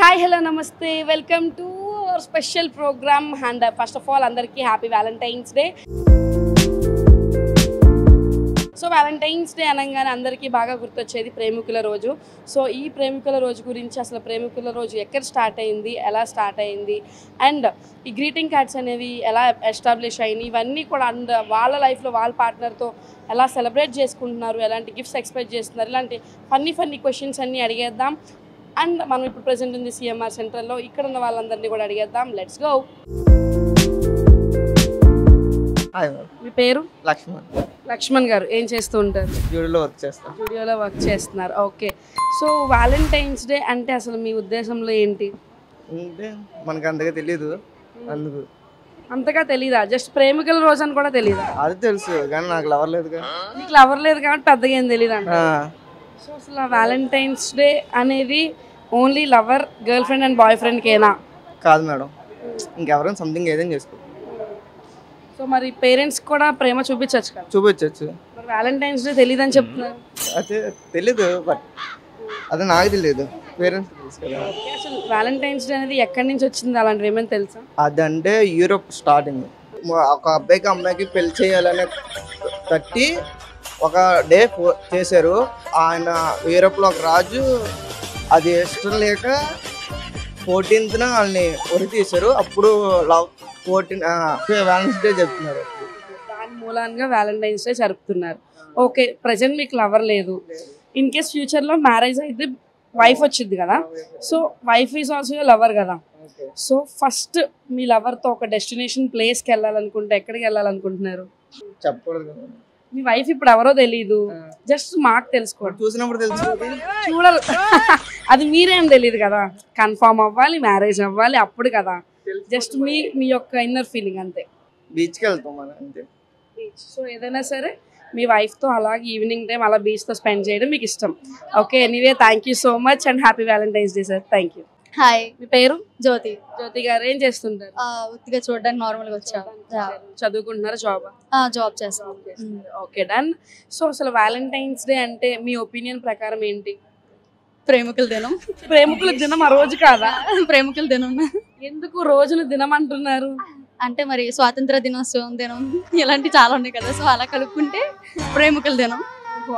Hi, hello, namaste. Welcome to our special program. And first of all, andarki happy Valentine's Day. So Valentine's Day అనగానే అందరికీ బాగా గుర్తొచ్చేది ప్రేమికుల రోజు. So ఈ ప్రేమికుల రోజు గురించి అసలు ప్రేమికుల రోజు ఎక్కడ స్టార్ట్ అయింది, ఎలా స్టార్ట్ అయింది, అండ్ ఈ గ్రీటింగ్ కార్డ్స్ అనేవి ఎలా ఎస్టాబ్లిష్ అయినాయి, ఇవన్నీ కూడా అండ్ వాళ్ళ లైఫ్లో వాళ్ళ పార్ట్నర్తో ఎలా సెలబ్రేట్ చేసుకుంటున్నారు, ఎలాంటి గిఫ్ట్స్ ఎక్స్పెక్ట్ చేస్తున్నారు, ఇలాంటి ఫన్నీ క్వశ్చన్స్ అన్నీ అడిగేద్దాం. అండ్ మనం ఇప్పుడు ప్రెజెంట్ ఉంది సిఎంఆర్ సెంటర్లో, ఇక్కడ ఉన్న వాళ్ళందరినీ కూడా అడిగేద్దాం. Let's go. మీ పేరు? లక్ష్మణ్ గారు. ఏం చేస్తూ ఉంటారు? స్టూడియోలో వర్క్ చేస్తున్నారు. ఓకే. సో వ్యాలంటైన్స్ డే అంటే అసలు మీ ఉద్దేశంలో ఏంటి? మనకు అంతగా తెలియదు. అందుకు అంతగా తెలీదా? జస్ట్ ప్రేమికుల రోజు అని కూడా తెలీదా? అది తెలుసు కానీ నాకు లవర్ లేదు. నీకు లవర్ లేదు కాబట్టి పెద్దగా ఏం తెలియదు అంట. సో అసలు వ్యాలంటైన్స్ డే అనేది only lover, girl friend and boy ఫ్రెండ్కేనా? కాదు మేడం, ఇంకెవరైనా సంథింగ్ ఏదైనా చేసుకో. సో మరి పేరెంట్స్ కూడా ప్రేమ చూపించచ్చు కదా? చూపించచ్చు. మరి వ్యాలంటైన్స్ డే తెలియదు అని చెప్తున్నారు. అదే తెలీదు, బట్ అదే నాకు తెలియదు, పేరెంట్స్ తెలుసు కదా. అసలు వ్యాలంటైన్స్ డే అనేది ఎక్కడి నుంచి వచ్చింది, అలాంటివి ఏమైనా తెలుసా? అదంటే యూరోప్ స్టార్టింగ్. ఒక అబ్బాయికి అమ్మాయికి పెళ్లి చేయాలనే తట్టి ఒక డే చేశారు. ఆయన యూరోప్లో ఒక రాజు అది ఇష్టం లేక 14th వాళ్ళని ఉరి తీశారు. అప్పుడు 14 వ్యాలంటైన్స్ డే చెప్తున్నారు. దాని మూలంగా వ్యాలంటైన్స్ డే జరుపుతున్నారు. ఓకే. ప్రజెంట్ మీకు లవర్ లేదు, ఇన్ కేస్ ఫ్యూచర్లో మ్యారేజ్ అయితే వైఫ్ వచ్చింది కదా, so wife is also lover కదా. సో ఫస్ట్ మీ లవర్తో ఒక డెస్టినేషన్ ప్లేస్కి వెళ్ళాలనుకుంటే ఎక్కడికి వెళ్ళాలనుకుంటున్నారు? చెప్పకూడదు. మీ వైఫ్ ఇప్పుడు ఎవరో తెలీదు, జస్ట్ మాకు తెలుసుకోండి. చూసినప్పుడు తెలుసు, చూడాలి. అది మీరేం తెలియదు కదా, కన్ఫర్మ్ అవ్వాలి, మ్యారేజ్ అవ్వాలి, అప్పుడు కదా. జస్ట్ మీ యొక్క ఇన్నర్ ఫీలింగ్ అంతే. బీచ్కి వెళ్తాం మనం అంతే. బీచ్. సో ఏదైనా సరే మీ వైఫ్తో అలాగే ఈవినింగ్ టైం అలా బీచ్తో స్పెండ్ చేయడం మీకు ఇష్టం. Okay. Anyway thank you so much and happy Valentine's Day sir. Thank you. Hi, మీ పేరు? జ్యోతి. జ్యోతి గారు. ఏం చేస్తుంటారు? ఉత్తిగా చూడడానికి నార్మల్గా వచ్చా. చదువుకుంటున్నారా, జాబ్? జాబ్ చేస్తాను. Okay, done. సో అసలు వ్యాలంటైన్స్ డే అంటే మీ ఒపీనియన్ ప్రకారం ఏంటి? ప్రేమికుల దినం. ప్రేమికుల దినం ఆ రోజు కాదా? ప్రేమికుల దినం. ఎందుకు రోజును దినం అంటున్నారు? అంటే మరి స్వాతంత్ర దినోత్సవం దినం ఇలాంటి చాలా ఉన్నాయి కదా, సో అలా కలుపుకుంటే ప్రేమికుల దినం.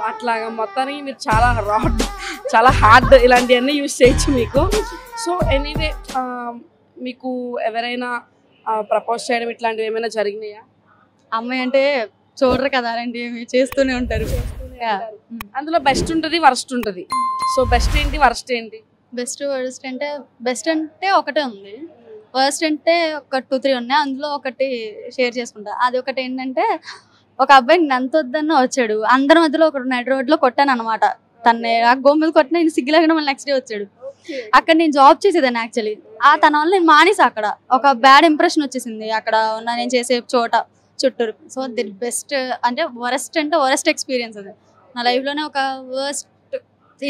అట్లాగా మొత్తానికి మీరు చాలా హార్డ్ ఇలాంటివన్నీ యూజ్ చేయొచ్చు మీకు. సో ఎనీవే మీకు ఎవరైనా ప్రపోజ్ చేయడం ఇట్లాంటివి ఏమైనా జరిగినాయా? అమ్మాయి అంటే చూడరు కదా, అలాంటివి చేస్తూనే ఉంటారు. అందులో బెస్ట్ ఉంటుంది, వర్స్ట్ ఉంటుంది. సో బెస్ట్ ఏంటి, వర్స్ట్ ఏంటి? బెస్ట్ అంటే ఒకటే ఉంది, వర్స్ట్ అంటే ఒక 2-3 ఉన్నాయి. అందులో ఒకటి షేర్ చేసుకుంటా. అది ఒకటి ఏంటంటే, ఒక అబ్బాయి ఎంత వద్దన్నా వచ్చాడు, అందరి మధ్యలో ఒక నైట్ రోడ్లో కొట్టాను అనమాట. తన ఆ గోమ మీద కొట్టిన నేను సిగ్గులేకుండా మళ్ళీ నెక్స్ట్ డే వచ్చాడు. అక్కడ నేను జాబ్ చేసేదాన్ని యాక్చువల్లీ. తన వల్ల నేను మానేసి అక్కడ ఒక బ్యాడ్ ఇంప్రెషన్ వచ్చేసింది అక్కడ ఉన్న నేను చేసే చోట చుట్టూరు. సో ది బెస్ట్ అంటే వరస్ట్ ఎక్స్పీరియన్స్ అది నా లైఫ్లోనే, ఒక వర్స్ట్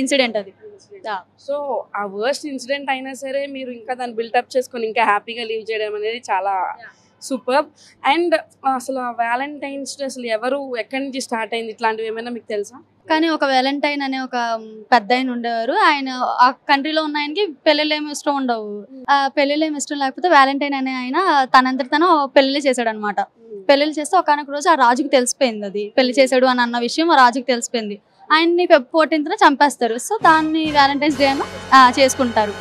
ఇన్సిడెంట్ అది. సో ఆ వర్స్ట్ ఇన్సిడెంట్ అయినా సరే మీరు ఇంకా దాన్ని బిల్డప్ చేసుకొని ఇంకా హ్యాపీగా లీవ్ చేయడం అనేది చాలా సూపర్. అండ్ అసలు వ్యాలంటైన్స్ డే అసలు ఎవరు ఎక్కడి నుంచి స్టార్ట్ అయింది, ఇట్లాంటివి ఏమైనా మీకు తెలుసా? కానీ ఒక వ్యాలంటైన్ అనే ఒక పెద్ద ఆయన ఉండేవారు. ఆయన ఆ కంట్రీలో ఉన్న ఆయనకి పెళ్ళిళ్ళు ఏమి ఇష్టం ఉండవు. పెళ్ళిళ్ళు ఏమి ఇష్టం లేకపోతే వ్యాలంటైన్ అనే ఆయన తనంతటి తను పెళ్లి చేశాడు అనమాట. పెళ్లిళ్ళు చేస్తే ఒకనొక రోజు ఆ రాజుకి తెలిసిపోయింది, అది పెళ్లి చేశాడు అని అన్న విషయం ఆ రాజుకి తెలిసిపోయింది. ఆయన్ని Feb 14th చంపేస్తారు. సో దాన్ని వ్యాలంటైన్స్ డే అని చేసుకుంటారు.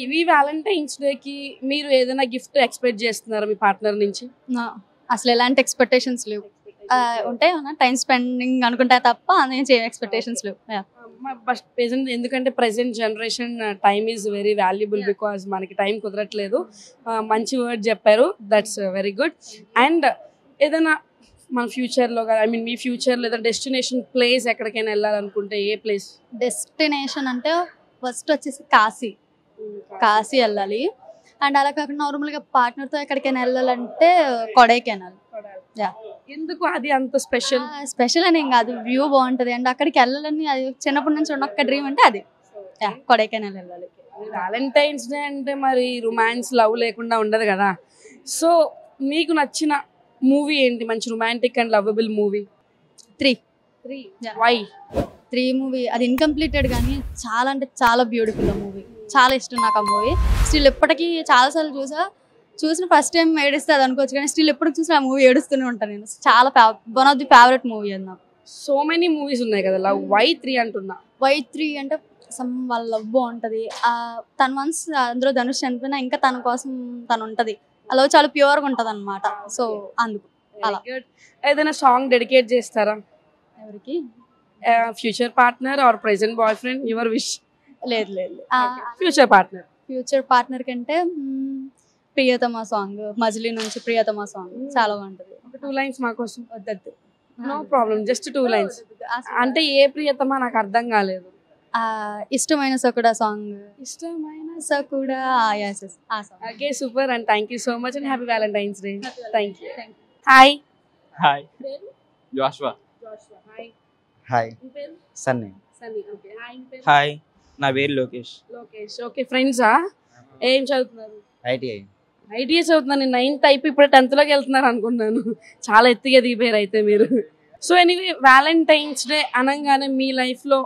ఈ వ్యాలంటైన్స్ డేకి మీరు ఏదైనా గిఫ్ట్ ఎక్స్పెక్ట్ చేస్తున్నారా మీ పార్ట్నర్ నుంచి? అసలు ఎలాంటి ఎక్స్పెక్టేషన్స్ లేవు. ఉంటాయి టైం స్పెండింగ్ అనుకుంటా తప్ప నేను ఎక్స్పెక్టేషన్స్ లేవు. ఎందుకంటే present generation time is very valuable because మనకి టైం కుదరట్లేదు. మంచి వర్డ్ చెప్పారు, దట్స్ వెరీ గుడ్. అండ్ ఏదైనా మన ఫ్యూచర్లో కదా, ఐ మీన్ మీ ఫ్యూచర్లో ఏదైనా డెస్టినేషన్ ప్లేస్ ఎక్కడికైనా వెళ్ళాలనుకుంటే ఏ ప్లేస్? డెస్టినేషన్ అంటే ఫస్ట్ వచ్చేసి కాశీ వెళ్ళాలి. అండ్ అలా కాకుండా నార్మల్గా పార్ట్నర్తో ఎక్కడికైనా వెళ్ళాలంటే కొడైకెనాల్. ఎందుకు అది అంత స్పెషల్ అని ఏం కాదు, వ్యూ బాగుంటుంది అండ్ అక్కడికి వెళ్ళాలని అది చిన్నప్పటి నుంచి ఉన్న ఒక్క డ్రీమ్ అంటే అది కొడైకెనాల్ వెళ్ళాలి. వ్యాలంటైన్స్ డే అంటే మరి రొమాన్స్, లవ్ లేకుండా ఉండదు కదా. సో మీకు నచ్చిన మూవీ ఏంటి, మంచి romantic and lovable movie? 3. Why? 3 movie అది ఇన్కంప్లీటెడ్ కానీ చాలా అంటే చాలా బ్యూటిఫుల్ మూవీ. చాలా ఇష్టం నాకు ఆ మూవీ. స్టిల్ ఇప్పటికీ చాలాసార్లు చూసిన ఫస్ట్ టైం ఏడిస్తే అది అనుకోవచ్చు, కానీ స్టిల్ ఎప్పుడు చూసిన ఆ మూవీ ఏడుస్తూనే ఉంటాను నేను. చాలా one of the favourite movie అది నాకు. సో మెనీ మూవీస్ ఉన్నాయి కదా, లవ్ వై 3 అంటున్నా. Y3 అంటే వాళ్ళ లవ్ బాగుంటుంది. తన వన్స్ అందులో ధనుష్ చనిపోయినా ఇంకా తన కోసం తను ఉంటుంది. ఆ లవ్ చాలా ప్యూర్గా ఉంటుంది అనమాట. సో అందుకు అలా. ఏదైనా సాంగ్ డెడికేట్ చేస్తారా ఎవరికి? Future partner or present boy friend, your wish? లేదు ఫ్యూచర్ పార్ట్నర్. ఫ్యూచర్ పార్ట్నర్ కంటే ప్రియతమ సాంగ్, మజిలీ నుంచి ప్రియతమ సాంగ్ చాలా బాగుంటుంది. ఒక 2 లైన్స్ మా కోసం. వద్దద్దు, నో ప్రాబ్లం, జస్ట్ 2 లైన్స్. అంటే ఏ ప్రియతమా నాకు అర్థం కాలేదు. ఇష్టమైన సకుడా సాంగ్. ఇష్టమైన సకుడా ఆ song. Okay, super and thank you so much and happy Valentine's Day. Thank you. Hi. Hi Joshua. Hi. Hi Sunny. Sunny. Okay. Hi. Hi నా పేరు లోకేష్. లోకేష్. ఓకే, ఫ్రెండ్సా? ఏం చదువుతున్నారు? ఐటీఐ. ఐటీఐ చదువుతున్నాను. నేను 9th అయిపోయి ఇప్పుడు 10th లోకి వెళ్తున్నారు అనుకున్నాను. చాలా ఎత్తుగా దిగిపోయారు అయితే మీరు. సో ఎనీవే, వ్యాలంటైన్స్ డే అనగానే మీ లైఫ్లో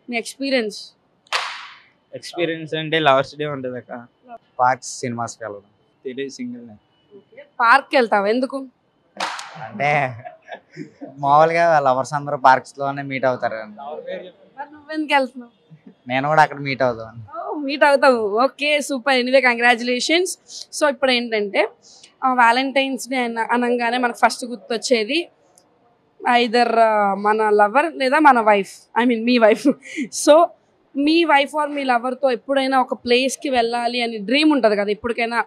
మీ ఎక్స్పీరియన్స్ అంటే లవర్స్ డే ఉంటుంది అక్క. పార్క్స్ సినిమాస్కి వెళ్ళడం. తెలియదు సింగిల్. పార్క్కి వెళ్తావా? ఎందుకు? అంటే మామూలుగా లవర్స్ అందరూ పార్క్స్ లోనే మీట్ అవుతారు. మరి నువ్వెందుకు వెళ్తున్నావు? నేను కూడా అక్కడ మీట్ అవుతాను. మీట్ అవుతావు. Okay, super. Anyway, congratulations. So ఇప్పుడు ఏంటంటే వ్యాలంటైన్స్ డే అనగానే మనకు ఫస్ట్ గుర్తొచ్చేది ఐదర్ మన లవర్ లేదా మన వైఫ్, ఐ మీన్ మీ వైఫ్. సో మీ వైఫ్ ఆర్ మీ లవర్తో ఎప్పుడైనా ఒక ప్లేస్కి వెళ్ళాలి అని డ్రీమ్ ఉంటుంది కదా, ఎప్పటికైనా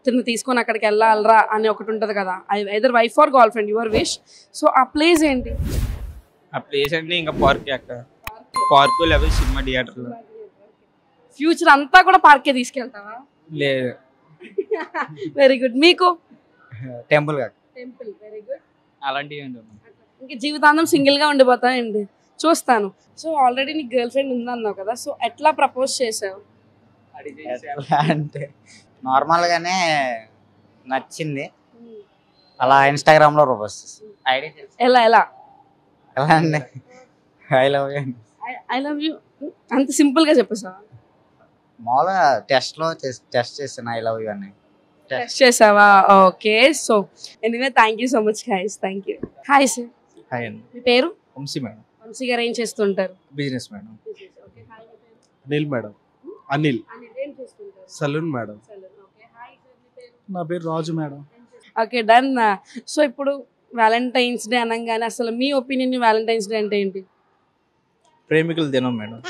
తిని తీసుకొని అక్కడికి వెళ్ళాలరా అని ఒకటి ఉంటుంది కదా, either wife or girl friend, your wish. So ఆ ప్లేస్ ఏంటి? ఆ ప్లేస్ అంటే ఇంకా పార్క్ అక్క. పార్కు లేకపోతే సినిమా థియేటర్లో. ఫ్యూచర్ అంతా కూడా పార్కే తీసుకెళ్తావా? లేదు. Very good. మీకు? టెంపుల్ కాక. టెంపుల్. Very good. అలాంటివి ఇంకా జీవితాంతం సింగిల్గా ఉండిపోతాయండి. చూస్తాను. సో ఆల్రెడీ నీకు గర్ల్ ఫ్రెండ్ ఉందన్నావు కదా, సో ఎట్లా ప్రపోజ్ చేసావు? అంటే నార్మల్గానే నచ్చింది, అలా ఇన్స్టాగ్రామ్లో ప్రపోజ్ చేస్తాను. ఐడి ఎలా ఎలా అండి? I love you. I love you అంత సింపుల్గా చెప్పేసావా? మామూలుగా టెస్ట్ చేస్తాను ఐ లవ్ యూ అని. టెస్ట్ చేసావా? Okay. So anyway, thank you so much guys. Thank you. Hi sir. Hi అండి. మీ పేరు? వంశీ మేడం. వంశీ గారు ఏం చేస్తుంటారు? Business madam. Anil madam. Anil saloon madam. నా పేరు Raju madam. Okay, done. So ఇప్పుడు వ్యాలంటైన్స్ డే అనగానే అసలు మీ ఒపీనియన్ వ్యాలంటైన్స్ డే అంటే ఏంటి? ప్రేమికుల దినం మేడం.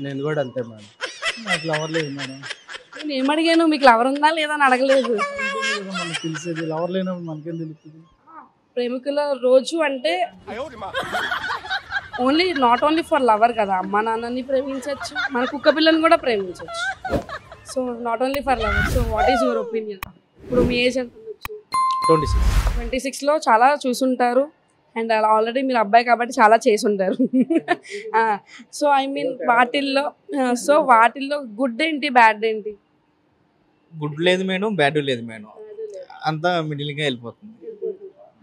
నేను కూడా అంతే మేడం. నాకు లవర్ లేదు మేడం. నేను ఏమడిగాను, మీకు లవర్ ఉందా లేదా అని అడగలేదు. మనకు తెలిసేది లవర్ లేనప్పుడు మనకేం తెలుస్తుంది? ప్రేమికుల రోజు అంటే నాట్ ఓన్లీ ఫర్ లవర్ కదా, అమ్మ నాన్నని ప్రేమించవచ్చు, మన కుక్క పిల్లని కూడా ప్రేమించవచ్చు. So not only for lover. So what is your opinion? ఇప్పుడు మీ ఏజ్ ఎంత ఉండొచ్చు? 26లో చాలా చూసుంటారు అండ్ అలా ఆల్రెడీ మీరు అబ్బాయి కాబట్టి చాలా చేసి ఉంటారు. సో ఐ మీన్ వాటిల్లో గుడ్ ఏంటి, బ్యాడ్ ఏంటి? గుడ్ లేదు మేడం, బ్యాడ్ లేదు మేడం, అంతా మిడిల్గా వెళ్ళిపోతుంది.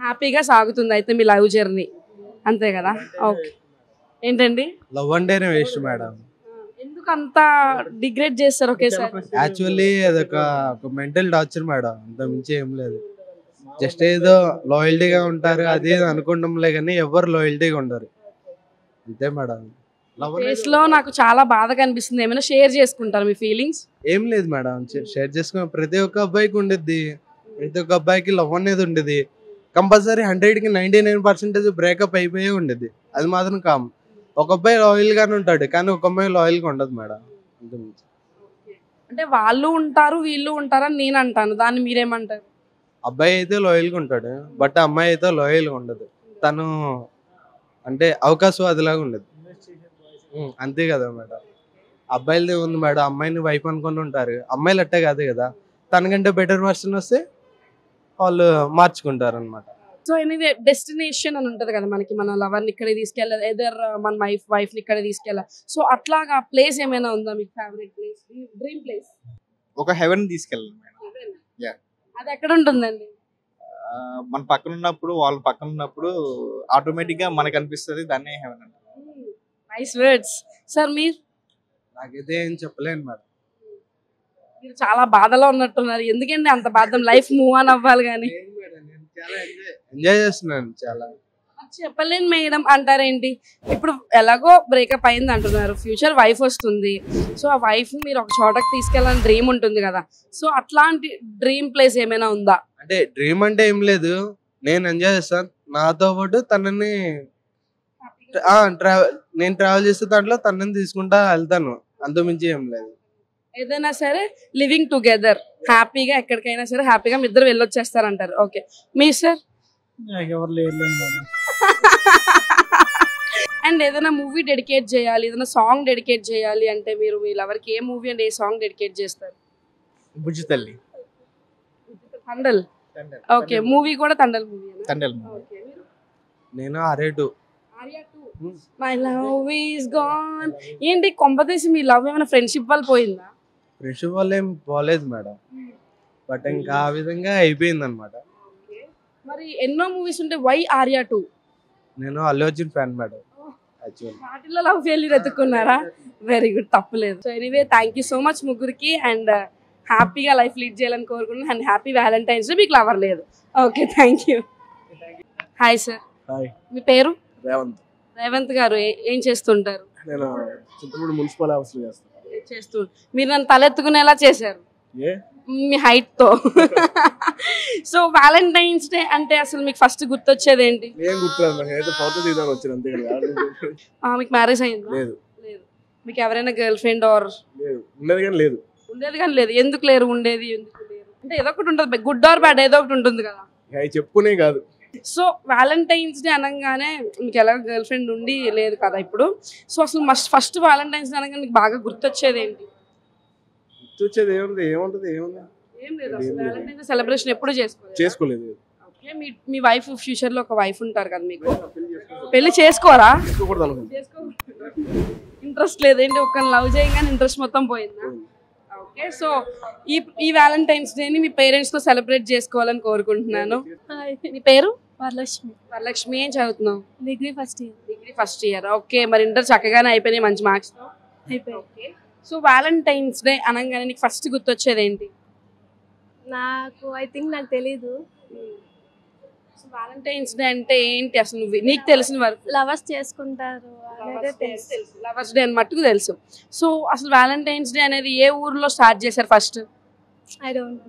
హ్యాపీగా సాగుతుంది అయితే మీ లవ్ జర్నీ, అంతే కదా? ఓకే. ఏంటండి? లవ్ అంటేనే వేస్ట్ మేడం. ఎందుకు అంత డిగ్రేడ్ చేస్తారు ఒకేసారి? యాక్చువల్లీ అదొక మెంటల్ టార్చర్ మేడం, అంత మించి ఏం లేదు. జస్ట్ ఏదో లాయల్టీగా ఉంటారు అదే అనుకుంటాంలే, కానీ ఎవరు లాయల్టీగా ఉండరు, అంతే మేడం. ఫేస్లో నాకు చాలా బాధ కనిపిస్తుంది. ఏమైనా షేర్ చేసుకుంటారు మీ ఫీలింగ్స్? ఏం లేదు మేడం, షేర్ చేసుకుని ప్రతి ఒక్క అబ్బాయికి ఉండేది, ప్రతి ఒక్క అబ్బాయికి లవ్ అనేది ఉండేది. కంపల్సరీ 100కి 99% బ్రేకప్ అయిపోయే ఉండేది, అది మాత్రం కామ్. ఒక అబ్బాయి లాయల్ గానే ఉంటాడు కానీ ఒక అమ్మాయి లాయల్ గా ఉండదు మేడం. అంటే వాళ్ళు ఉంటారు వీళ్ళు ఉంటారని నేను అంటాను, దాన్ని మీరేమంటారు? అబ్బాయి అయితే లాయల్ గా ఉంటాడు, బట్ అమ్మాయి అయితే లాయల్ గా ఉండదు. తను అంటే అవకాశవాదిలాగా ఉండదు, అంతే కదా మేడం. అబ్బాయిలదే ఉంది మేడం, అమ్మాయిని వైఫ్ అనుకుని ఉంటారు, అమ్మాయిలు అట్టే కాదు కదా. తనకంటే బెటర్ వర్షన్ వస్తే వాళ్ళు మార్చుకుంటారు అనమాట. సో ఎనీవే, డెస్టినేషన్ అని ఉంటుంది కదా మనకి, మన లవర్ని ఇక్కడే తీసుకెళ్ళాలి, ఎదర్ మన వైఫ్ని ఇక్కడే తీసుకెళ్ళాలి. సో అట్లాగా ప్లేస్ ఏమైనా ఉందా మీకు? Favourite place, dream place? ఒక హెవెన్ తీసుకెళ్ళాలి మేడం. అది ఎక్కడ ఉంటుందండి? మన పక్కన ఉన్నప్పుడు, వాళ్ళ పక్కన ఉన్నప్పుడు ఆటోమేటిక్ గా మనకు అనిపిస్తుంది దాన్నే హెవెన్ అంటారు. Nice words. సార్ మీరు నాకైతే ఏం చెప్పలేను మేడం. మీరు చాలా బాధలో ఉన్నట్టున్నారు. ఎందుకండి అంత బాధ? లైఫ్ మూవ్ ఆన్ అవ్వాలి కానీ. నేను చాలా ఎంజాయ్ చేస్తున్నాను చాలా. చెప్పలేను మేడం అంటారేంటి? ఇప్పుడు ఎలాగో బ్రేకప్ అయింది అంటున్నారు, ఫ్యూచర్ వైఫ్ వస్తుంది. సో ఆ వైఫ్ మీరు ఒక చోటకి తీసుకెళ్ళాలని డ్రీమ్ ఉంటుంది కదా, సో అట్లాంటి డ్రీమ్ ప్లేస్ ఏమైనా ఉందా? అంటే డ్రీమ్ అంటే ఏం లేదు, నేను ఎంజాయ్ చేస్తాను. నాతో పాటు తనని నేను ట్రావెల్ చేస్తే దాంట్లో తనని తీసుకుంటా వెళ్తాను, అంతకుమించి ఏం లేదు. ఏదైనా సరే లివింగ్ టుగెదర్, హ్యాపీగా ఎక్కడికైనా సరే హ్యాపీగా మీ ఇద్దరు వెళ్ళొచ్చేస్తారంటారు. ఓకే, మీ సార్? ఎవరు లేరు. అండ్ ఏదైనా మూవీ డెడికేట్ చేయాలి, ఏదైనా సాంగ్ డెడికేట్ చేయాలి అంటే మీరు మీ లవర్కి ఏ మూవీ అండ్ ఏ సాంగ్ డెడికేట్ చేస్తారు? బుజ్జి తల్లి. తండల్. ఓకే, మూవీ కూడా తండల్ మూవీ. తండల్. నేను Arya two. My love is gone. ఏంటి కొంపతీసి మీ లవ్ ఏమైనా ఫ్రెండ్షిప్ వల్ల పోయిందా? ఫ్రెండ్షిప్ వల్ల ఏం పోలేదు మేడం, బట్ ఇంకా ఆ విధంగా అయిపోయింది అనమాట. మరి ఎన్నో మూవీస్ ఉంటే వై ఆర్య2? నేను Allu Arjun fan madam actually. వాటిల్లో లవ్ ఫెయిల్యూర్ ఎత్తుకున్నారా? వెరీ గుడ్, తప్పులేదు. So anyway thank you so much ముగ్గురికి, అండ్ హ్యాపీగా లైఫ్ లీడ్ చేయాలని కోరుకుంటున్నాను. And happy Valentine's Day. మీకు లవర్ లేదు. Okay, thank you. Hi sir. Hi. మీ పేరు? రేవంత్. రేవంత్ గారు ఏం చేస్తుంటారు? నేను చింతపూడి మున్సిపల్ ఆఫీస్లో చేస్తాను. మీరు నన్ను తలెత్తుకునేలా చేశారు మీ హైట్ తో. సో వ్యాలంటైన్స్ డే అంటే అసలు మీకు ఫస్ట్ గుర్తొచ్చేది ఏంటి? ఏం గుర్తురాదు నాకు, అయితే ఫోటో తీద్దాం వచ్చాను అంతే కదా. మీకు మ్యారేజ్ అయిందా? లేదు. లేదు. మీకు ఎవరైనా గర్ల్ ఫ్రెండ్ ఆర్? లేదు, ఉండేది కానీ లేదు. ఉండేది కానీ లేదు. ఎందుకు లేరు? ఉండేది ఎందుకు లేరు అంటే ఏదో ఒకటి ఉంటుంది, గుడ్ ఆర్ బ్యాడ్ ఏదో ఒకటి ఉంటుంది కదా. అవి చెప్పుకునే కాదు. సో వ్యాలంటైన్స్ డే అనగానే మీకు ఎలా గర్ల్ ఫ్రెండ్ ఉండి లేదు కదా ఇప్పుడు, సో అసలు ఫస్ట్ వ్యాలంటైన్స్ డే అనగానే మీకు బాగా గుర్తొచ్చేది ఏంటి? గుర్తొచ్చేది ఏముంది, ఏముంటుంది, ఏముంది, ఏం లేదు. అసలు వ్యాలంటైన్స్ డే సెలబ్రేషన్ ఎప్పుడు చేసుకోలేదు. ఓకే, మీ వైఫ్ ఫ్యూచర్ లో ఒక వైఫ్ ఉంటారు కదా, మీకు పెళ్లి చేసుకోరా? ఇంట్రెస్ట్ లేదేంటి? ఒక లవ్ చేయగానే ఇంట్రెస్ట్ మొత్తం పోయిందా? ఓకే, సో ఈ వ్యాలంటైన్స్ డేని మీ పేరెంట్స్ తో సెలబ్రేట్ చేసుకోవాలని కోరుకుంటున్నాను. మీ పేరు? వరలక్ష్మి. వరలక్ష్మి. ఏం చదువుతున్నావు? Degree first year. Degree first year. Okay, మరి ఇంటర్ చక్కగానే అయిపోయినాయి మంచి మార్క్స్ తో? అయిపోయింది. సో వ్యాలంటైన్స్ డే అనగానే నీకు ఫస్ట్ గుర్తొచ్చేది ఏంటి? నాకు నాకు తెలీదు. సో వ్యాలంటైన్స్ డే అంటే ఏంటి అసలు నీకు తెలిసిన వరకు? లవర్స్ చేసుకుంటారు అనేది తెలుసు. లవర్స్ డే అని మట్టుకు తెలుసు. సో అసలు వ్యాలంటైన్స్ డే అనేది ఏ ఊర్లో స్టార్ట్ చేశారు ఫస్ట్? I don't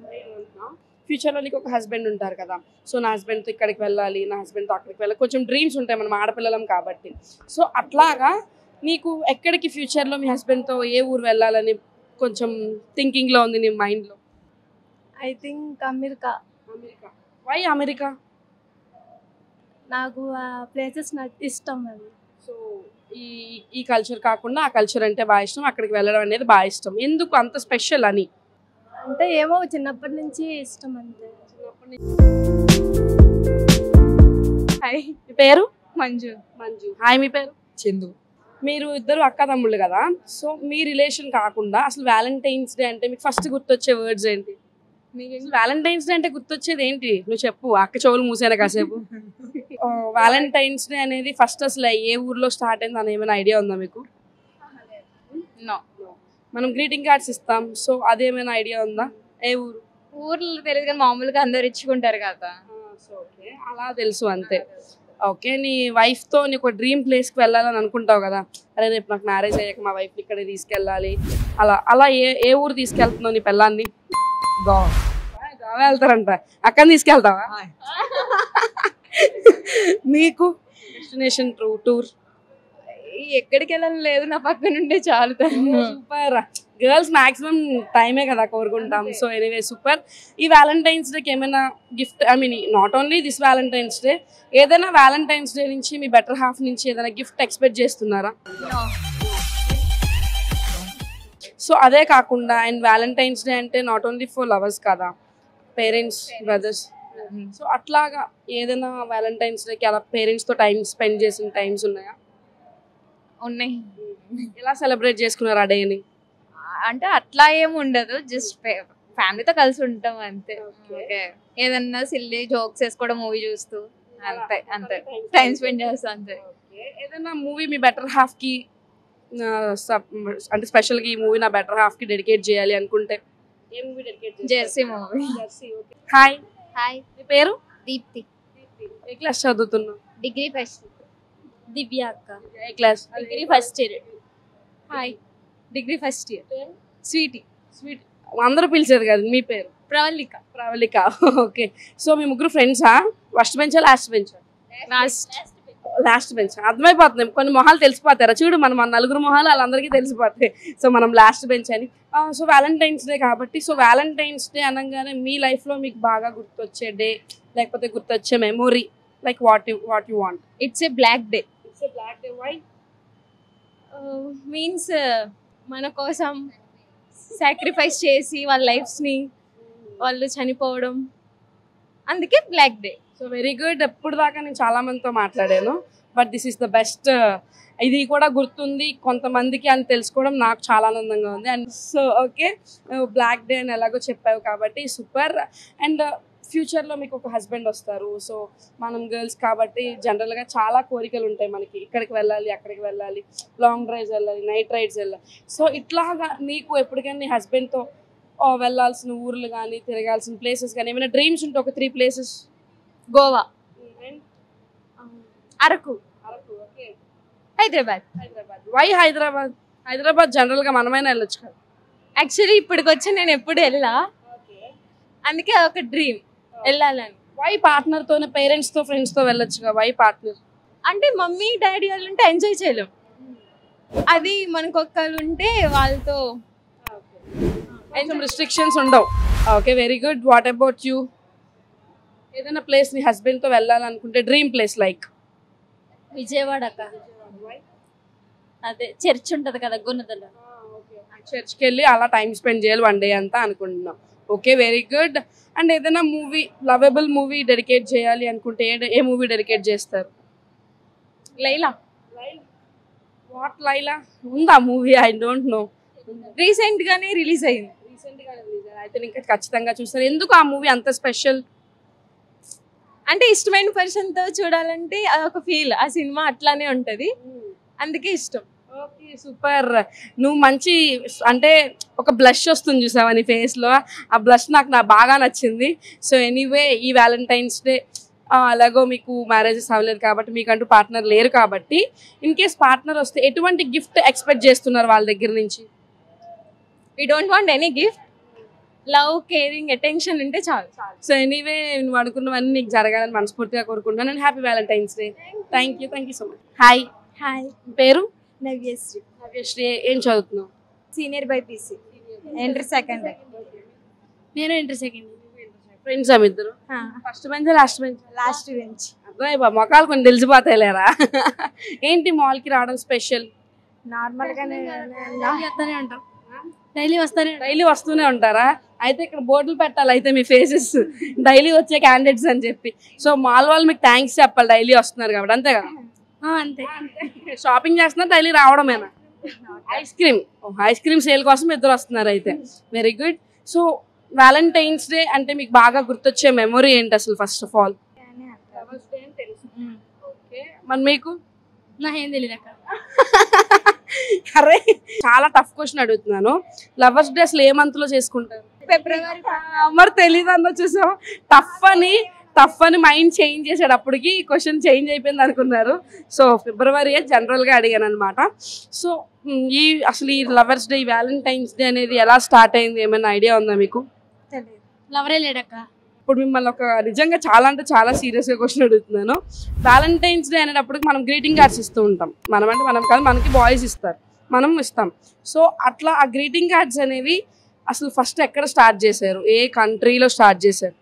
know. ఫ్యూచర్లో నీకు ఒక హస్బెండ్ ఉంటారు కదా, సో నా హస్బెండ్తో ఇక్కడికి వెళ్ళాలి, నా హస్బెండ్తో అక్కడికి వెళ్ళాలి, కొంచెం డ్రీమ్స్ ఉంటాయి మనం ఆడపిల్లలం కాబట్టి. సో అట్లాగా నీకు ఎక్కడికి ఫ్యూచర్లో మీ హస్బెండ్తో ఏ ఊరు వెళ్ళాలని కొంచెం థింకింగ్లో ఉంది నీ మైండ్లో? I think America. America. Why America? నాకు ఆ ప్లేసెస్ నాకు ఇష్టం. అది సో ఈ కల్చర్ కాకుండా ఆ కల్చర్ అంటే బాగా ఇష్టం, అక్కడికి వెళ్ళడం అనేది బాగా ఇష్టం. ఎందుకు అంత స్పెషల్ అని? అంటే ఏమో చిన్నప్పటి నుంచి ఇష్టం అంతే. హాయ్, మీ పేరు? మంజు. మంజు. హాయ్, మీ పేరు? చందు. మీరు ఇద్దరు అక్క తమ్ముళ్ళు కదా, సో మీ రిలేషన్ కాకుండా అసలు వ్యాలంటైన్స్ డే అంటే మీకు ఫస్ట్ గుర్తొచ్చే వర్డ్స్ ఏంటి? వ్యాలంటైన్స్ డే అంటే గుర్తొచ్చేది ఏంటి? నువ్వు చెప్పు, అక్క చెవులు మూసాను కాసేపు. వ్యాలంటైన్స్ డే అనేది ఫస్ట్ అసలు ఏ ఊర్లో స్టార్ట్ అయింది అని ఏమైనా ఐడియా ఉందా మీకు? మనం గ్రీటింగ్ కార్డ్స్ ఇస్తాం, సో అదేమైనా ఐడియా ఉందా? ఏ ఊరు? ఊర్లో తెలియదు కానీ మామూలుగా అందరు ఇచ్చుకుంటారు కదా. సో ఓకే, అలా తెలుసు అంతే. ఓకే, నీ వైఫ్తో నీ ఒక డ్రీమ్ ప్లేస్కి వెళ్ళాలని అనుకుంటావు కదా, అరే రేపు నాకు మ్యారేజ్ అయ్యాక మా వైఫ్ని ఇక్కడే తీసుకెళ్ళాలి, అలా అలా ఏ ఊరు తీసుకెళ్తున్నావు నీ పిల్లాన్ని? గోవా. గోవా వెళ్తారంట. అక్కని తీసుకెళ్తావా? నీకు డెస్టినేషన్ టూర్? ఎక్కడికి వెళ్ళాలని లేదు, నా పక్క నుండే చాలు. సూపర్. గర్ల్స్ మాక్సిమం టైమే కదా కోరుకుంటాం. So anyway super. ఈ వ్యాలంటైన్స్ డేకి ఏమైనా gift, I mean not only this Valentine's day, ఏదైనా వ్యాలంటైన్స్ డే నుంచి మీ బెటర్ హాఫ్ నుంచి ఏదైనా గిఫ్ట్ ఎక్స్పెక్ట్ చేస్తున్నారా? సో అదే కాకుండా అండ్ వ్యాలంటైన్స్ డే అంటే నాట్ ఓన్లీ ఫర్ లవర్స్ కదా, పేరెంట్స్, బ్రదర్స్, సో అట్లాగా ఏదైనా వ్యాలంటైన్స్ డేకి అలా పేరెంట్స్తో టైం స్పెండ్ చేసిన టైమ్స్ ఉన్నాయా? ఉన్నాయి. ఎలా సెలబ్రేట్ చేసుకున్నారు ఆ డేని? అంటే అట్లా ఏమి ఉండదు, జస్ట్ ఫ్యామిలీతో కలిసి ఉంటాం అంతే. ఓకే, ఏదన్నా సిల్లీ జోక్స్ వేసుకోవడం, మూవీ చూస్తూ అంతే అంతే టైం స్పెండ్ చేస్తాం అంతే. ఏదైనా మూవీ మీ బెటర్ హాఫ్ కి అంటే స్పెషల్గా ఈ మూవీ నా బెటర్ హాఫ్కి డెడికేట్ చేయాలి అనుకుంటే ఏ movie dedicate Jersey movie. Hi, hi, మీ పేరు? దీప్తి. ఏ క్లాస్ చదువుతున్నావు? Degree first. దివ్య అక్క. ఏ class? Degree first year. Hi, degree first year. Sweetie. Sweet. అందరూ పిలిచేది కదా, మీ పేరు? ప్రవళిక. ప్రవళిక. ఓకే. సో మీ ముగ్గురు ఫ్రెండ్సా? ఫస్ట్ బెంచా లాస్ట్ బెంచా? Last bench. అర్థమైపోతుంది, కొన్ని మొహాలు తెలిసిపోతారా చూడు, మన నలుగురు మొహాలు వాళ్ళందరికీ తెలిసిపోతాయి. సో మనం లాస్ట్ బెంచ్ అని. సో వ్యాలంటైన్స్ డే కాబట్టి, సో వ్యాలంటైన్స్ డే అనగానే మీ లైఫ్లో మీకు బాగా గుర్తొచ్చే డే లేకపోతే గుర్తొచ్చే memory, like what you want? It's a black day. It's a black day. Why? Means మన కోసం సాక్రిఫైస్ చేసి వాళ్ళ లైఫ్స్ని వాళ్ళు చనిపోవడం, అందుకే black day. So very good. ఎప్పుడు దాకా నేను చాలా మందితో మాట్లాడాను, but this is the best. ఇది కూడా గుర్తుంది కొంతమందికి అని తెలుసుకోవడం నాకు చాలా ఆనందంగా ఉంది. And so okay, black day అని ఎలాగో చెప్పావు కాబట్టి సూపర్. అండ్ ఫ్యూచర్లో మీకు ఒక హస్బెండ్ వస్తారు. సో మనం గర్ల్స్ కాబట్టి జనరల్గా చాలా కోరికలు ఉంటాయి మనకి, ఇక్కడికి వెళ్ళాలి, అక్కడికి వెళ్ళాలి, లాంగ్ డ్రైవ్స్ వెళ్ళాలి, నైట్ రైడ్స్ వెళ్ళాలి. సో ఇట్లాగా నీకు ఎప్పటికైనా నీ హస్బెండ్తో వెళ్ళాల్సిన ఊర్లు కానీ తిరగాల్సిన ప్లేసెస్ కానీ ఏమైనా డ్రీమ్స్ ఉంటే ఒక 3 places? Goa, Araku, okay, Hyderabad. Hyderabad. Why Hyderabad? Hyderabad జనరల్గా మనమైనా వెళ్ళొచ్చు కదా. యాక్చువల్లీ ఇప్పటికొచ్చి నేను ఎప్పుడు వెళ్ళా, అందుకే ఒక డ్రీమ్ వెళ్ళాలని. వై పార్ట్నర్తోనే, పేరెంట్స్తో ఫ్రెండ్స్తో వెళ్ళొచ్చుగా, వై పార్ట్నర్? అంటే మమ్మీ డాడీ వాళ్ళు ఉంటే ఎంజాయ్ చేయలేం, అది మనకు ఒక్కళ్ళు ఉంటే వాళ్ళతో కొంచెం రిస్ట్రిక్షన్స్ ఉండవు. Okay, very good. What about you? ఏదైనా ప్లేస్ నీ హస్బెండ్తో వెళ్ళాలనుకుంటే డ్రీమ్ ప్లేస్ లైక్? విజయవాడ అక్క. అదే చర్చ్ ఉంటది కదా గుణదల, చర్చ్కి వెళ్ళి అలా టైం స్పెండ్ చేయాలి 1 day అంతా అనుకుంటున్నాం. Okay, very good. అండ్ ఏదైనా మూవీ, లవబుల్ మూవీ డెడికేట్ చేయాలి అనుకుంటే ఏ మూవీ డెడికేట్ చేస్తారు? లైలా. వాట్ లైలా? ఉందా movie? I don't know. Recent గానే రిలీజ్ అయింది. రీసెంట్గా అయితే ఇంకా ఖచ్చితంగా చూస్తారు. ఎందుకు ఆ మూవీ అంత స్పెషల్? అంటే ఇష్టమైన పర్సన్ తో చూడాలంటే అదొక ఫీల్, ఆ సినిమా అట్లానే ఉంటది, అందుకే ఇష్టం. Okay, super. నువ్వు మంచి, అంటే ఒక బ్లష్ వస్తుంది చూసావా నీ ఫేస్లో, ఆ బ్లష్ నాకు బాగా నచ్చింది. సో ఎనీవే, ఈ వ్యాలంటైన్స్ డే అలాగో మీకు మ్యారేజెస్ అవ్వలేదు కాబట్టి, మీకంటూ పార్ట్నర్ లేరు కాబట్టి, ఇన్ కేస్ పార్ట్నర్ వస్తే ఎటువంటి గిఫ్ట్ ఎక్స్పెక్ట్ చేస్తున్నారు వాళ్ళ దగ్గర నుంచి? We don't want any gift, love, caring, attention ఉంటే చాలు. సో ఎనీవే, నువ్వు అనుకున్నవన్నీ నీకు జరగాలని మనస్ఫూర్తిగా కోరుకుంటున్నాను. And happy Valentine's Day. Thank you so much. Hi. Hi, పేరు? నవ్యశ్రీ. నవ్యశ్రీ. ఏం చదువుతున్నావు? Senior BiPC, inter second. నేను ఇంటర్ సెకండ్. ఫ్రెండ్స్ ఇద్దరు? First bench last bench? Last bench. అబ్బాయి బా, మొక్కలు కొన్ని తెలిసిపోతాయి లేరా. ఏంటి మాల్కి రావడం స్పెషల్? నార్మల్గానే వస్తూనే ఉంటాం, డైలీ వస్తూనే ఉంటారా? అయితే ఇక్కడ బోర్డులు పెట్టాలి అయితే మీ ఫేసెస్, డైలీ వచ్చే క్యాండిడేట్స్ అని చెప్పి. సో మాల్ వాళ్ళు మీకు థ్యాంక్స్ చెప్పాలి, డైలీ వస్తున్నారు కాబట్టి, అంతే కదా? అంతే. షాపింగ్ చేస్తున్నారు, డైలీ రావడమేనా? ఐస్ క్రీమ్ సేల్ కోసం ఇద్దరు వస్తున్నారు అయితే. Very good. So Valentine's day అంటే మీకు బాగా గుర్తొచ్చే మెమొరీ ఏంటి అసలు? ఫస్ట్ ఆఫ్ ఆల్ మరి మీకు? నాకేం తెలియదు అక్క. అరే, చాలా టఫ్ క్వశ్చన్ అడుగుతున్నాను. లవర్స్ డే అసలు ఏ మంత్ లో చేసుకుంటారు? ఫిబ్రవరి. మరి తెలీదు అన్న, చూసావా? టఫ్ అని మైండ్ చేంజ్ చేసాడు, అప్పటికి క్వశ్చన్ చేంజ్ అయిపోయింది అనుకున్నారు. సో ఫిబ్రవరి జనరల్గా అడిగాను అనమాట. సో అసలు ఈ లవర్స్ డే, వ్యాలంటైన్స్ డే అనేది ఎలా స్టార్ట్ అయింది, ఏమైనా ఐడియా ఉందా మీకు? లవరే లేడక్క. ఇప్పుడు మిమ్మల్ని ఒక నిజంగా చాలా అంటే చాలా సీరియస్గా క్వశ్చన్ అడుగుతున్నాను. వ్యాలంటైన్స్ డే అనేటప్పటికి మనం గ్రీటింగ్ కార్డ్స్ ఇస్తూ ఉంటాం. మనం కాదు, మనకి బాయ్స్ ఇస్తారు, మనం ఇస్తాం. సో అట్లా ఆ గ్రీటింగ్ కార్డ్స్ అనేవి అసలు ఫస్ట్ ఎక్కడ స్టార్ట్ చేశారు? ఏ కంట్రీలో స్టార్ట్ చేశారు?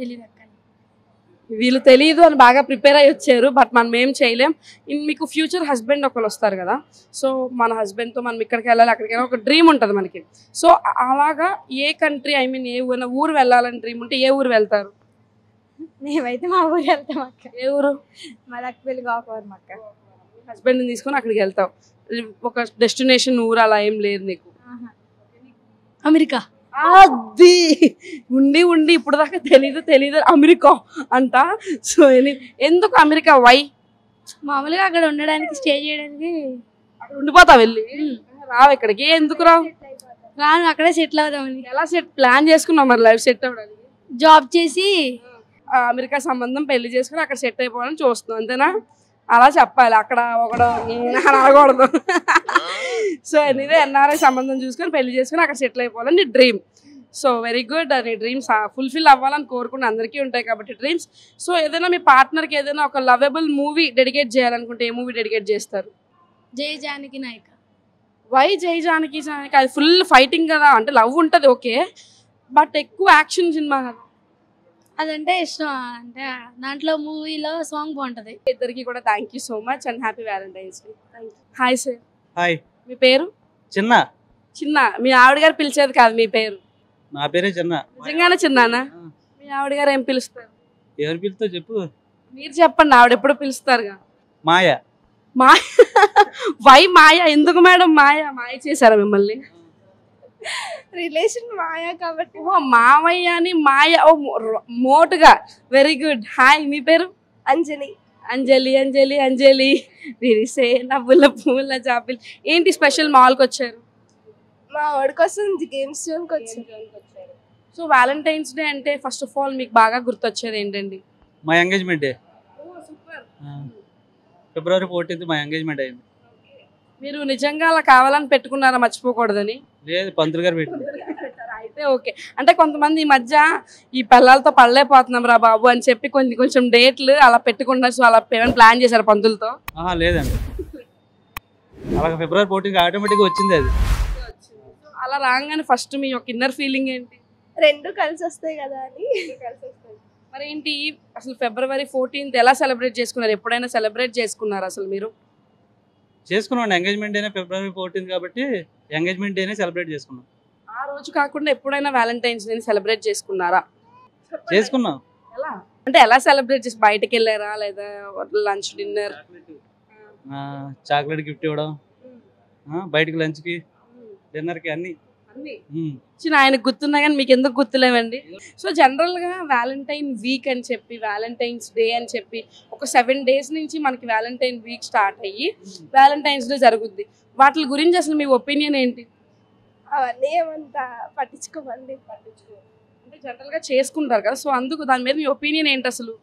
తెలీదు అక్క. వీళ్ళు తెలియదు అని బాగా ప్రిపేర్ అయ్యి వచ్చారు, బట్ మనం ఏం చేయలేం. మీకు ఫ్యూచర్ హస్బెండ్ ఒకరు వస్తారు కదా, సో మన హస్బెండ్తో మనం ఇక్కడికి వెళ్ళాలి, అక్కడికి వెళ్ళాలి, ఒక డ్రీమ్ ఉంటుంది మనకి. సో అలాగా ఏ కంట్రీ, ఐ మీన్ ఏ ఊరు వెళ్ళాలని డ్రీమ్ ఉంటే ఏ ఊరు వెళ్తారు? మేమైతే మా ఊరు వెళ్తాం అక్క. ఏ ఊరు? మదక్పల్లి, గోకవరం అక్క. హస్బెండ్ని తీసుకొని అక్కడికి వెళ్తావు, ఒక డెస్టినేషన్ ఊరు అలా ఏం లేదు నీకు? అమెరికా. అది ఉండి ఇప్పుడు దాకా తెలీదు అమెరికా అంట. సో ఎందుకు అమెరికా? వై? మామూలుగా అక్కడ ఉండడానికి స్టే చేయడానికి అక్కడ ఉండిపోతావు వెళ్ళి రావు ఇక్కడికి ఎందుకు రావు రాను, అక్కడే సెటిల్ అవుదామని. ఎలా ప్లాన్ చేసుకున్నావు మరి లైఫ్ సెట్ అవ్వడానికి జాబ్ చేసి అమెరికా సంబంధం పెళ్లి చేసుకుని అక్కడ సెట్ అయిపోవాలని చూస్తున్నాం అంతేనా అలా చెప్పాలి అక్కడ ఒకడు అనకూడదు సో ఎనీవే ఎన్ఆర్ఐ సంబంధం చూసుకొని పెళ్లి చేసుకుని అక్కడ సెటిల్ అయిపోవాలని నీ డ్రీమ్ సో వెరీ గుడ్ నీ డ్రీమ్స్ ఫుల్ఫిల్ అవ్వాలని కోరుకుని అందరికీ ఉంటాయి కాబట్టి డ్రీమ్స్ సో ఏదైనా మీ పార్ట్నర్కి ఏదైనా ఒక లవబుల్ మూవీ డెడికేట్ చేయాలనుకుంటే ఏ మూవీ డెడికేట్ చేస్తారు జై జానకి నాయక. వై జై జానకి జానకి అది ఫుల్ ఫైటింగ్ కదా అంటే లవ్ ఉంటుంది ఓకే బట్ ఎక్కువ యాక్షన్ సినిమా కదా అదంటే ఇష్టం, అంటే దాంట్లో మూవీలో సాంగ్ బాగుంటది. ఇద్దరికి కూడా thank you so much and happy Valentine's Day. Hi sir. Hi. మీ పేరు? చిన్న. చిన్న. మీ ఆవిడ గారు పిలిచేది కాదు మీ పేరు? నా పేరే చిన్న. నిజంగానే చిన్నానా? మీ ఆవిడ గారు ఏం పిలుస్తారు? ఎవరు పిలుస్తావు చెప్పు. మీరు చెప్పండి, ఆవిడ ఎప్పుడు పిలుస్తారుగా. మాయ. మాయ? వై మాయ? ఎందుకు మేడం మాయ? మాయ చేశారా మిమ్మల్ని? రిలేషన్ మాయ కాబట్టి. ఓ మావయ్య అని మాయ. ఓ మోటుగా. Very good. హాయ్, మీ పేరు? అంజలి. అంజలి అంజలి అంజలి విరిసే నవ్వుల పూల జాబిల్. ఏంటి స్పెషల్ మాల్కి వచ్చారు? మా వాడి కోసం గేమ్స్ జోన్కి వచ్చారు. సో వ్యాలంటైన్స్ డే అంటే ఫస్ట్ ఆఫ్ ఆల్ మీకు బాగా గుర్తొచ్చేది ఏంటండి? మా ఎంగేజ్మెంట్ డే. ఫిబ్రవరి 14th మా ఎంగేజ్మెంట్ అయింది. మీరు నిజంగా అలా కావాలని పెట్టుకున్నారా మర్చిపోకూడదని? లేదు, పంతులు గారు పెట్టింది. అయితే ఓకే. అంటే కొంతమంది ఈ మధ్య ఈ పిల్లలతో పడలేకపోతున్నాం రా బాబు అని చెప్పి కొంచెం డేట్లు అలా పెట్టుకున్నారు. సో అలా ఏమైనా ప్లాన్ చేశారు పంతులతో? లేదండి, అలాగే ఫిబ్రవరి 14th ఆటోమేటిక్గా వచ్చింది అది. అలా రాగానే ఫస్ట్ మీ యొక్క ఇన్నర్ ఫీలింగ్ ఏంటి? రెండు కలిసి వస్తాయి కదా అని. మరి ఏంటి అసలు ఫిబ్రవరి 14th ఎలా సెలబ్రేట్ చేసుకున్నారు? ఎప్పుడైనా సెలబ్రేట్ చేసుకున్నారు అసలు మీరు? చేసుకున్నాం. ఎంగేజ్మెంట్ డేనే ఫిబ్రవరి 14th కాబట్టి ఎంగేజ్మెంట్ డేనే సెలబ్రేట్ చేసుకున్నాం. ఆ రోజు కాకుండా ఎప్పుడైనా వ్యాలంటైన్స్ డే సెలబ్రేట్ చేసుకున్నారా? చేసుకున్నాం. ఎలా అంటే ఎలా సెలబ్రేట్ చేసి బయటకు వెళ్ళారా లేదా లంచ్ డిన్నర్? చాక్లెట్ గిఫ్ట్ ఇవ్వడం, బయటకి లంచ్కి డిన్నర్కి అన్ని. ఆయనకు గుర్తున్నాయి కానీ మీకు ఎందుకు గుర్తులేవండి? సో జనరల్గా వ్యాలంటైన్ వీక్ అని చెప్పి వ్యాలంటైన్స్ డే అని చెప్పి ఒక 7 days నుంచి మనకి వ్యాలంటైన్ వీక్ స్టార్ట్ అయ్యి వ్యాలంటైన్స్ డే జరుగుద్ది. వాటి గురించి అసలు మీ ఒపీనియన్ ఏంటి? అవన్నీ ఏమంతా పట్టించుకోమండి. అంటే జనరల్గా చేసుకుంటారు కదా, సో అందుకు దాని మీద మీ ఒపీనియన్ ఏంటి అసలు?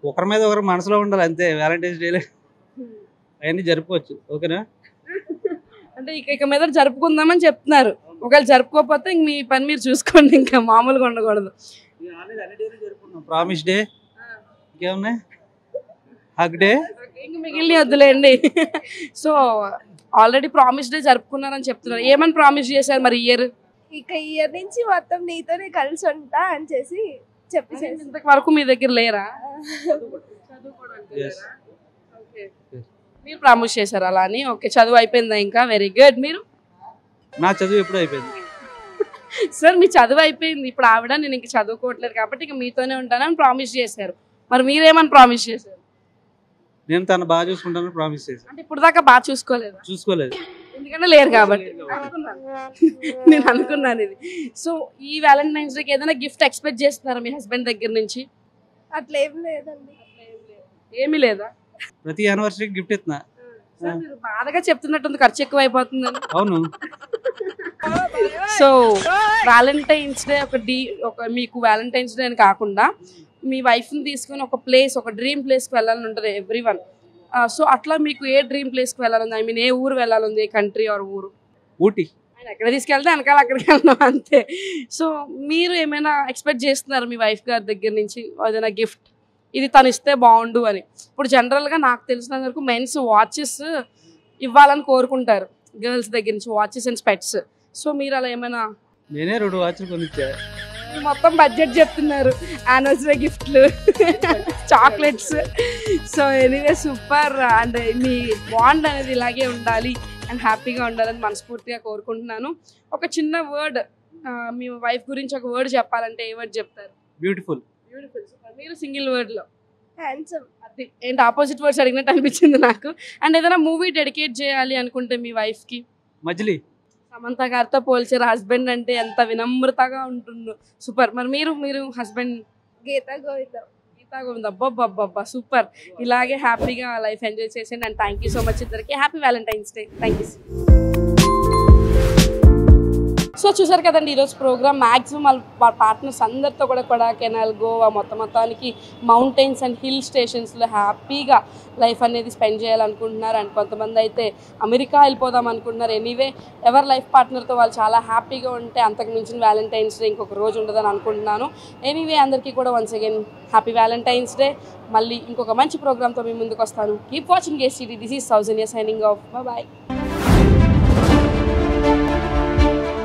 ఒకరి మీద ఒకరు మనసులో ఉండాలి అంతే. వ్యాలంటైన్స్ డేలో అవన్నీ జరుపుకోవచ్చు. ఓకేనా? అంటే ఇక మీద జరుపుకుందామని చెప్తున్నారు. ఒకవేళ జరుపుకోకపోతే ఇంక మీ పని మీరు చూసుకోండి, ఇంకా మామూలుగా ఉండకూడదు. ప్రామిస్ డే, ఇంకేమున్నాయి, హగ్ డే, ఇంక మిగిలిన వద్దులేండి. సో ఆల్రెడీ ప్రామిస్ డే జరుపుకున్నారని చెప్తున్నారు. ఏమని ప్రామిస్ చేశారు మరి ఇయర్? ఇక ఇయర్ నుంచి మొత్తం నీతోనే కలిసి ఉంటా అని చెప్పి ఇంతవరకు మీ దగ్గర లేరా? మీరు ప్రామిస్ చేశారు అలా అని? ఓకే, చదువు అయిపోయిందా ఇంకా? Very good. మీరు? నా చదువు ఎప్పుడు అయిపోయింది సార్. మీ చదువు అయిపోయింది, ఇప్పుడు ఆవిడ నేను ఇంక చదువుకోవట్లేదు కాబట్టి ఇక మీతోనే ఉంటానని ప్రామిస్ చేశారు. మరి మీరేమని ప్రామిస్ చేశారు? నేను తను బాగా చూసుకుంటానని ప్రామిస్ చేశాను. అంటే ఇప్పుడు దాకా బాగా చూసుకోలేదు ఎందుకంటే లేరు కాబట్టి. నేను అనుకున్నాను ఇది. సో ఈ వ్యాలంటైన్స్ డేకి ఏదైనా గిఫ్ట్ ఎక్స్పెక్ట్ చేస్తున్నారా మీ హస్బెండ్ దగ్గర నుంచి? అట్లా ఏం లేదండి. ఏమీ లేదా? ప్రతి యానివర్సరీకి గిఫ్ట్ ఇస్తున్నా. మీరు బాధగా చెప్తున్నట్టుంది ఖర్చు ఎక్కువ అయిపోతుందని. అవును. సో వ్యాలంటైన్స్ డే ఒక మీకు వ్యాలంటైన్స్ డే అని కాకుండా మీ వైఫ్ని తీసుకుని ఒక ప్లేస్, ఒక డ్రీమ్ ప్లేస్కి వెళ్ళాలని ఉంటుంది ఎవ్రీవన్. సో అట్లా మీకు ఏ డ్రీమ్ ప్లేస్కి వెళ్ళాలని, ఐ మీన్ ఏ ఊరు వెళ్ళాలని, ఏ కంట్రీ ఆర్ ఊరు? ఊటీ. ఆయన ఎక్కడ తీసుకెళ్తే వెనకాల అక్కడికి వెళ్దాం అంతే. సో మీరు ఏమైనా ఎక్స్పెక్ట్ చేస్తున్నారు మీ వైఫ్ గారి దగ్గర నుంచి ఏదైనా గిఫ్ట్, ఇది తను ఇస్తే బాగుండు అని? ఇప్పుడు జనరల్గా నాకు తెలిసిన వరకు మెన్స్ వాచెస్ ఇవ్వాలని కోరుకుంటారు గర్ల్స్ దగ్గర నుంచి, వాచెస్ అండ్ స్పెట్స్. సో మీరు అలా ఏమైనా? నేనే 2 వాచ్లు కొనిచ్చా. మొత్తం బడ్జెట్ చెప్తున్నారు, యానివర్సరీ గిఫ్ట్లు, chocolates. So anyway super. And me bond అనేది ఇలాగే ఉండాలి అండ్ హ్యాపీగా ఉండాలని మనస్ఫూర్తిగా కోరుకుంటున్నాను. ఒక చిన్న వర్డ్ మీ వైఫ్ గురించి ఒక వర్డ్ చెప్పాలంటే ఏ వర్డ్ చెప్తారు? బ్యూటిఫుల్. మీరు సింగిల్ వర్డ్లో? హ్యాండ్సమ్. అది ఏంటి ఆపోజిట్ వర్డ్స్ అడిగినట్టు అనిపించింది నాకు. అండ్ ఏదైనా మూవీ డెడికేట్ చేయాలి అనుకుంటే మీ వైఫ్కి? మజిలీ. సమంత గారితో పోల్చారు. హస్బెండ్ అంటే ఎంత వినమ్రతగా ఉంటుందో. సూపర్. మరి మీరు హస్బెండ్? గీతా గోవిందం. గీత సరదాగా ఉంది. అబ్బబ్బబ్బబ్బా సూపర్. ఇలాగే హ్యాపీగా లైఫ్ ఎంజాయ్ చేసేయండి. And thank you so much ఇద్దరికి. Happy Valentine's Day. Thank you. So చూసారు కదండి ఈరోజు ప్రోగ్రామ్. మ్యాక్సిమం వాళ్ళ పార్ట్నర్స్ అందరితో కూడా కొడైకెనాల్, గోవా మొత్తానికి మౌంటైన్స్ అండ్ హిల్ స్టేషన్స్లో హ్యాపీగా లైఫ్ అనేది స్పెండ్ చేయాలనుకుంటున్నారు. అండ్ కొంతమంది అయితే అమెరికా వెళ్ళిపోదాం అనుకుంటున్నారు. ఎనీవే ఎవరి లైఫ్ పార్ట్నర్తో వాళ్ళు చాలా హ్యాపీగా ఉంటే అంతకు మించిన వ్యాలంటైన్స్ డే ఇంకొక రోజు ఉండదని అనుకుంటున్నాను. ఎనీవే అందరికీ కూడా once again happy Valentine's Day. మళ్ళీ ఇంకొక మంచి ప్రోగ్రామ్తో మీ ముందుకు వస్తాను. Keep watching ACD. This is Soujanya signing off. Bye.